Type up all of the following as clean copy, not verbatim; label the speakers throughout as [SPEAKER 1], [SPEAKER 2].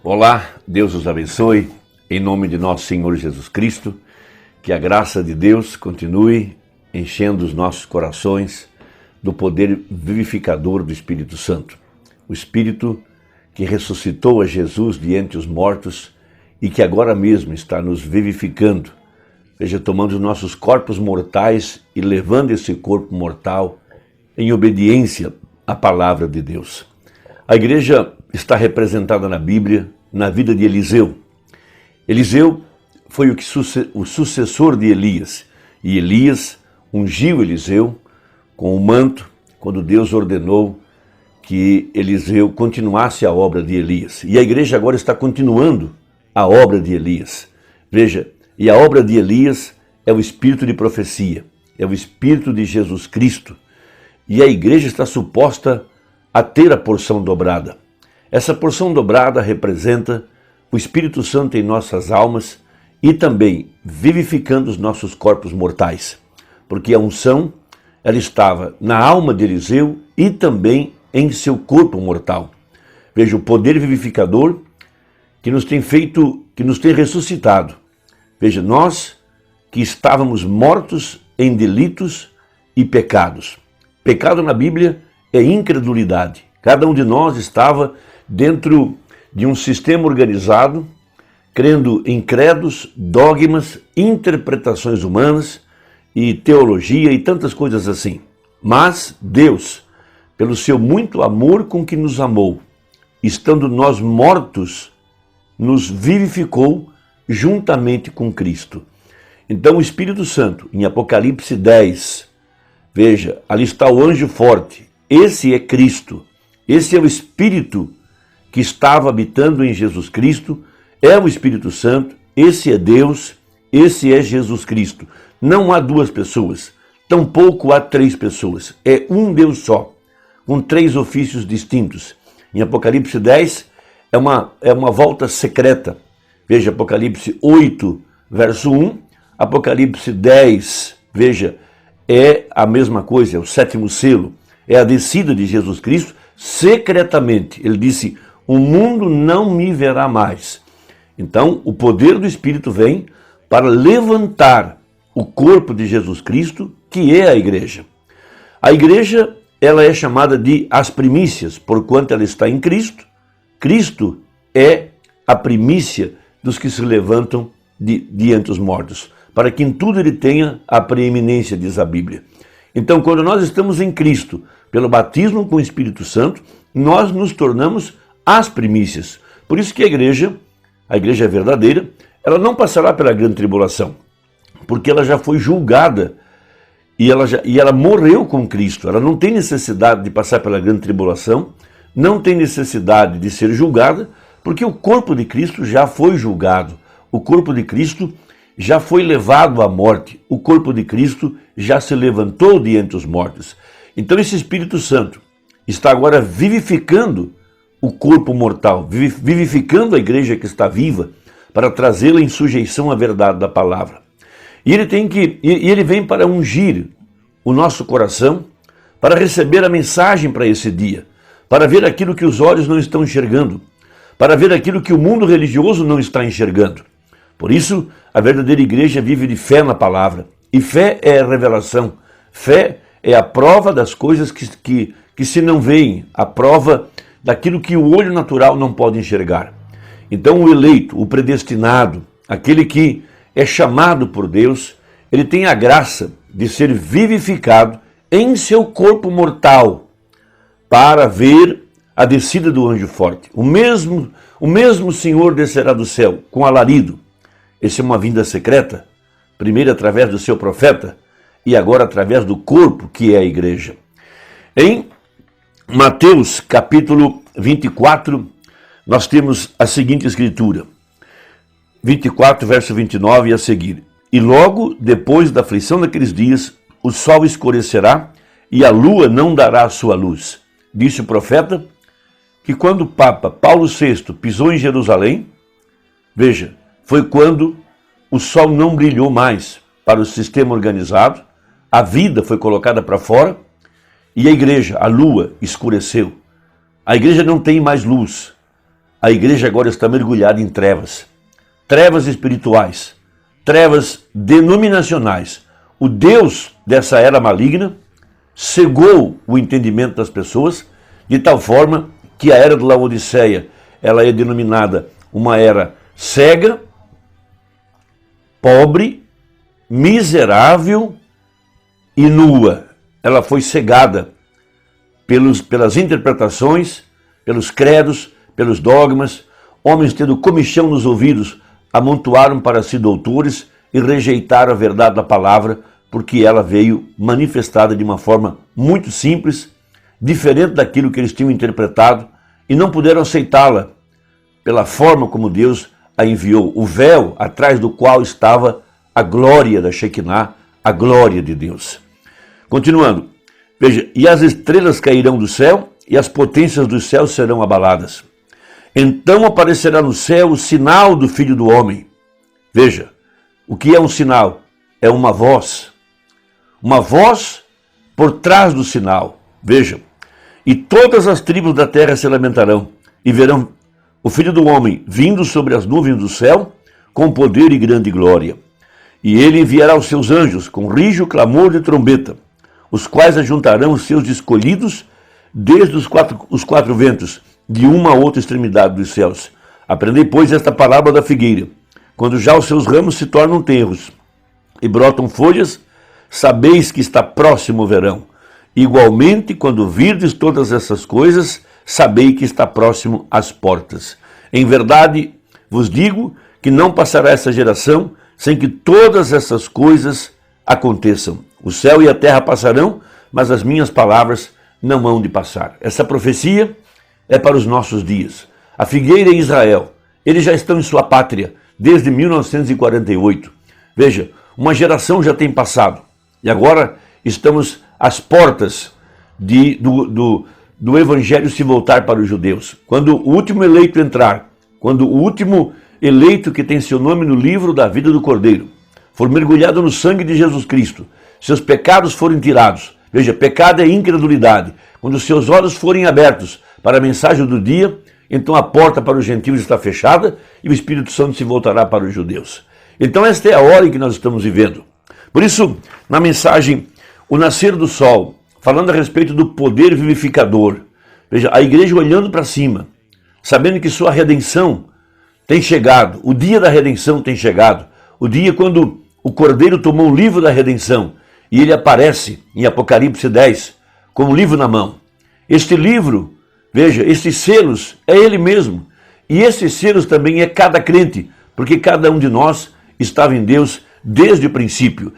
[SPEAKER 1] Olá, Deus os abençoe, em nome de nosso Senhor Jesus Cristo, que a graça de Deus continue enchendo os nossos corações do poder vivificador do Espírito Santo. O Espírito que ressuscitou a Jesus de entre os mortos e que agora mesmo está nos vivificando, tomando os nossos corpos mortais e levando esse corpo mortal em obediência à palavra de Deus. A igreja está representada na Bíblia, na vida de Eliseu. Eliseu foi o sucessor de Elias, e Elias ungiu Eliseu com o manto quando Deus ordenou que Eliseu continuasse a obra de Elias. E a igreja agora está continuando a obra de Elias. Veja, e a obra de Elias é o espírito de profecia, é o espírito de Jesus Cristo. E a igreja está suposta a ter a porção dobrada. Essa porção dobrada representa o Espírito Santo em nossas almas e também vivificando os nossos corpos mortais. Porque a unção, ela estava na alma de Eliseu e também em seu corpo mortal. Veja, o poder vivificador que nos tem ressuscitado. Veja, nós que estávamos mortos em delitos e pecados. Pecado na Bíblia é incredulidade. Cada um de nós estava dentro de um sistema organizado, crendo em credos, dogmas, interpretações humanas e teologia e tantas coisas assim. Mas Deus, pelo seu muito amor com que nos amou, estando nós mortos, nos vivificou juntamente com Cristo. Então o Espírito Santo, em Apocalipse 10, veja, ali está o anjo forte. Esse é Cristo, esse é o Espírito que estava habitando em Jesus Cristo, é o Espírito Santo, esse é Deus, esse é Jesus Cristo. Não há duas pessoas, tampouco há três pessoas, é um Deus só, com três ofícios distintos. Em Apocalipse 10 é uma volta secreta. Veja, Apocalipse 8, verso 1, Apocalipse 10, veja, é a mesma coisa, é o sétimo selo, é a descida de Jesus Cristo secretamente. Ele disse: o mundo não me verá mais. Então, o poder do Espírito vem para levantar o corpo de Jesus Cristo, que é a igreja. A igreja, ela é chamada de as primícias, porquanto ela está em Cristo. Cristo é a primícia dos que se levantam de entre os mortos, para que em tudo ele tenha a preeminência, diz a Bíblia. Então, quando nós estamos em Cristo, pelo batismo com o Espírito Santo, nós nos tornamos as primícias. Por isso que a igreja verdadeira, ela não passará pela grande tribulação, porque ela já foi julgada e ela morreu com Cristo. Ela não tem necessidade de passar pela grande tribulação, não tem necessidade de ser julgada, porque o corpo de Cristo já foi julgado. O corpo de Cristo já foi levado à morte. O corpo de Cristo já se levantou de entre os mortos. Então esse Espírito Santo está agora vivificando o corpo mortal, vivificando a igreja que está viva, para trazê-la em sujeição à verdade da palavra. E ele vem para ungir o nosso coração, para receber a mensagem para esse dia, para ver aquilo que os olhos não estão enxergando, para ver aquilo que o mundo religioso não está enxergando. Por isso, a verdadeira igreja vive de fé na palavra. E fé é a revelação. Fé é a prova das coisas que se não veem, a prova daquilo que o olho natural não pode enxergar. Então o eleito, o predestinado, aquele que é chamado por Deus, ele tem a graça de ser vivificado em seu corpo mortal para ver a descida do anjo forte. O mesmo Senhor descerá do céu com alarido. Essa é uma vinda secreta, primeiro através do seu profeta e agora através do corpo que é a igreja. Em Mateus capítulo 24, nós temos a seguinte escritura, 24, verso 29 e a seguir. E logo depois da aflição daqueles dias, o sol escurecerá e a lua não dará a sua luz. Disse o profeta que quando o Papa Paulo VI pisou em Jerusalém, veja, foi quando o sol não brilhou mais para o sistema organizado, a vida foi colocada para fora e a igreja, a lua, escureceu. A igreja não tem mais luz. a igreja agora está mergulhada em trevas. Trevas espirituais, trevas denominacionais. O Deus dessa era maligna cegou o entendimento das pessoas, de tal forma que a era de Laodiceia, ela é denominada uma era cega, pobre, miserável e nua. Ela foi cegada pelas interpretações, pelos credos, pelos dogmas. Homens tendo comichão nos ouvidos amontoaram para si doutores e rejeitaram a verdade da palavra, porque ela veio manifestada de uma forma muito simples, diferente daquilo que eles tinham interpretado, e não puderam aceitá-la pela forma como Deus a enviou. O véu atrás do qual estava a glória da Shekinah, a glória de Deus. Continuando, veja, e as estrelas cairão do céu, e as potências dos céus serão abaladas. Então aparecerá no céu o sinal do Filho do Homem. Veja, o que é um sinal? É uma voz. Uma voz por trás do sinal. Veja, e todas as tribos da terra se lamentarão, e verão o Filho do Homem vindo sobre as nuvens do céu, com poder e grande glória. E ele enviará os seus anjos, com rijo, clamor de trombeta, os quais ajuntarão os seus escolhidos, desde os quatro ventos, de uma a outra extremidade dos céus. Aprendei, pois, esta palavra da figueira. Quando já os seus ramos se tornam tenros e brotam folhas, sabeis que está próximo o verão. Igualmente, quando virdes todas essas coisas, sabei que está próximo às portas. Em verdade, vos digo que não passará essa geração sem que todas essas coisas aconteçam. O céu e a terra passarão, mas as minhas palavras não hão de passar. Essa profecia é para os nossos dias. A figueira em Israel, eles já estão em sua pátria desde 1948. Veja, uma geração já tem passado e agora estamos às portas do evangelho se voltar para os judeus. Quando o último eleito entrar, quando o último eleito que tem seu nome no livro da vida do Cordeiro for mergulhado no sangue de Jesus Cristo, seus pecados forem tirados. Veja, pecado é incredulidade. Quando seus olhos forem abertos para a mensagem do dia, então a porta para os gentios está fechada e o Espírito Santo se voltará para os judeus. Então esta é a hora em que nós estamos vivendo. Por isso, na mensagem O Nascer do Sol, falando a respeito do poder vivificador, veja, a igreja olhando para cima, sabendo que sua redenção tem chegado, o dia da redenção tem chegado, o dia quando o Cordeiro tomou o livro da redenção e ele aparece em Apocalipse 10 com o livro na mão. Este livro, veja, estes selos é ele mesmo. E esses selos também é cada crente, porque cada um de nós estava em Deus desde o princípio.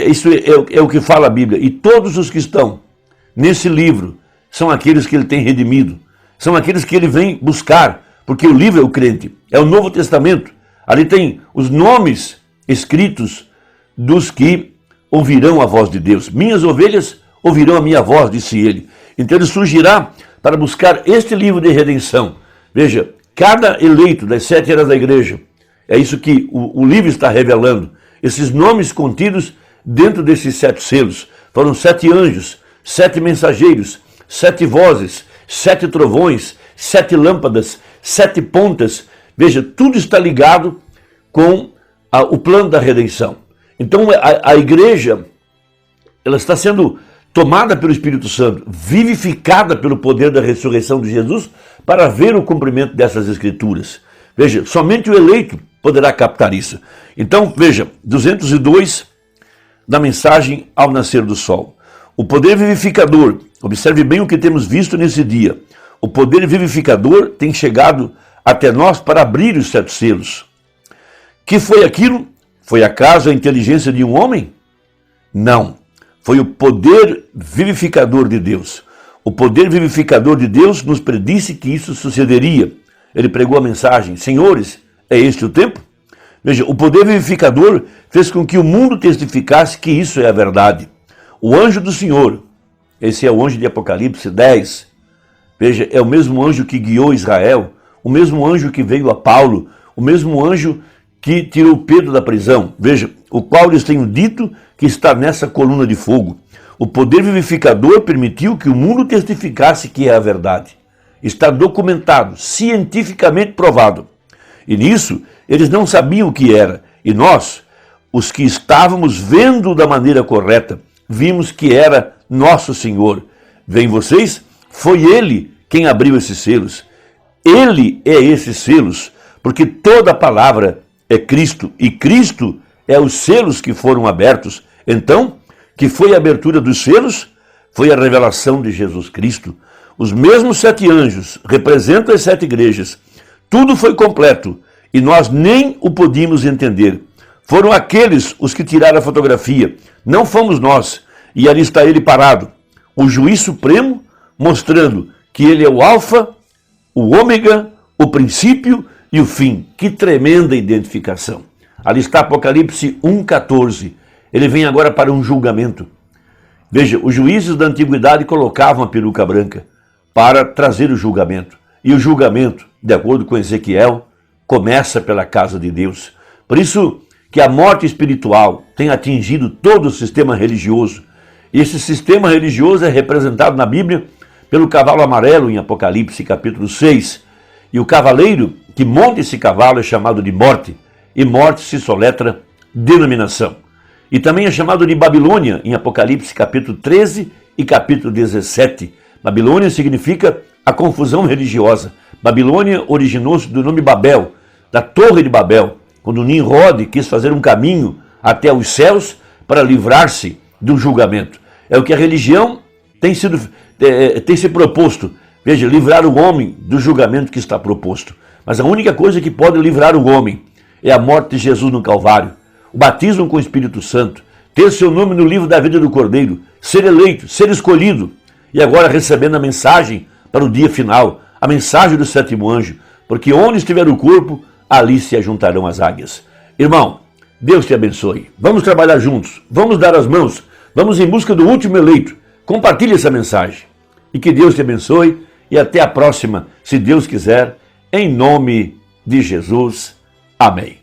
[SPEAKER 1] Isso é o que fala a Bíblia. E todos os que estão nesse livro são aqueles que ele tem redimido. São aqueles que ele vem buscar, porque o livro é o crente. É o Novo Testamento. Ali tem os nomes escritos dos que ouvirão a voz de Deus. Minhas ovelhas ouvirão a minha voz, disse ele. Então ele surgirá para buscar este livro de redenção. Veja, cada eleito das 7 eras da igreja, é isso que o livro está revelando. Esses nomes contidos dentro desses 7 selos. Foram 7 anjos, 7 mensageiros, 7 vozes, 7 trovões, 7 lâmpadas, 7 pontas. Veja, tudo está ligado com o plano da redenção. Então a igreja, ela está sendo tomada pelo Espírito Santo, vivificada pelo poder da ressurreição de Jesus, para ver o cumprimento dessas escrituras. Veja, somente o eleito poderá captar isso. Então, veja, 202 da mensagem ao nascer do sol. O poder vivificador, observe bem o que temos visto nesse dia. O poder vivificador tem chegado até nós para abrir os 7 selos. Que foi aquilo? Foi acaso a inteligência de um homem? Não. Foi o poder vivificador de Deus. O poder vivificador de Deus nos predisse que isso sucederia. Ele pregou a mensagem: senhores, é este o tempo? Veja, o poder vivificador fez com que o mundo testificasse que isso é a verdade. O anjo do Senhor, esse é o anjo de Apocalipse 10, veja, é o mesmo anjo que guiou Israel, o mesmo anjo que veio a Paulo, o mesmo anjo que tirou Pedro da prisão. Veja, o qual lhes tenho dito que está nessa coluna de fogo. O poder vivificador permitiu que o mundo testificasse que é a verdade. Está documentado, cientificamente provado. E nisso, eles não sabiam o que era. E nós, os que estávamos vendo da maneira correta, vimos que era nosso Senhor. Veem vocês? Foi Ele quem abriu esses selos. Ele é esses selos, porque toda palavra é Cristo, e Cristo é os selos que foram abertos. Então, que foi a abertura dos selos? Foi a revelação de Jesus Cristo. Os mesmos 7 anjos representam as 7 igrejas. Tudo foi completo, e nós nem o podíamos entender. Foram aqueles os que tiraram a fotografia, não fomos nós. E ali está ele parado, o juiz supremo, mostrando que ele é o alfa, o ômega, o princípio e o fim. Que tremenda identificação. Ali está Apocalipse 1,14. Ele vem agora para um julgamento. Veja, os juízes da antiguidade colocavam a peruca branca para trazer o julgamento. E o julgamento, de acordo com Ezequiel, começa pela casa de Deus. Por isso que a morte espiritual tem atingido todo o sistema religioso. E esse sistema religioso é representado na Bíblia pelo cavalo amarelo em Apocalipse capítulo 6. E o cavaleiro que monta esse cavalo é chamado de morte. E morte se soletra denominação. E também é chamado de Babilônia em Apocalipse capítulo 13 e capítulo 17. Babilônia significa a confusão religiosa. Babilônia originou-se do nome Babel, da Torre de Babel, quando Nimrod quis fazer um caminho até os céus para livrar-se do julgamento. É o que a religião tem se proposto. Veja, livrar o homem do julgamento que está proposto. Mas a única coisa que pode livrar o homem é a morte de Jesus no Calvário, o batismo com o Espírito Santo, ter seu nome no livro da vida do Cordeiro, ser eleito, ser escolhido, e agora recebendo a mensagem para o dia final, a mensagem do 7º anjo, porque onde estiver o corpo, ali se ajuntarão as águias. Irmão, Deus te abençoe. Vamos trabalhar juntos, vamos dar as mãos, vamos em busca do último eleito. Compartilhe essa mensagem. E que Deus te abençoe e até a próxima, se Deus quiser, em nome de Jesus. Amém.